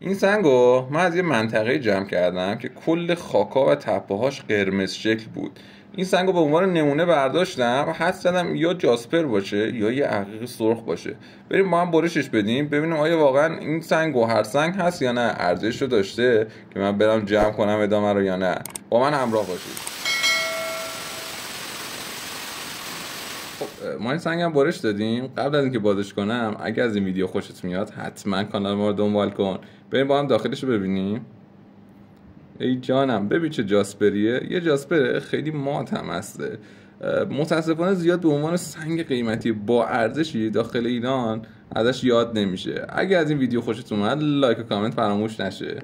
این سنگو من از یه منطقه جمع کردم که کل خاکا و تپه‌هاش قرمز شکل بود. این سنگو به عنوان نمونه برداشتم و حدس زدم یا جاسپر باشه یا یه عقیق سرخ باشه. بریم ما هم برشش بدیم ببینیم آیا واقعا این سنگ گوهر سنگ هست یا نه، ارزششو داشته که من برم جمع کنم ادامه رو یا نه. با من همراه باشید. ما این سنگ هم برش دادیم. قبل از اینکه بازش کنم اگه از این ویدیو خوشت میاد حتما کانال ما رو دنبال کن. بریم با هم داخلش رو ببینیم. ای جانم ببین چه جاسپریه، یه جاسپر خیلی مات هم هسته. متاسفانه زیاد به عنوان سنگ قیمتی با ارزشی داخل ایران ازش یاد نمیشه. اگه از این ویدیو خوشت اومد لایک و کامنت فراموش نشه.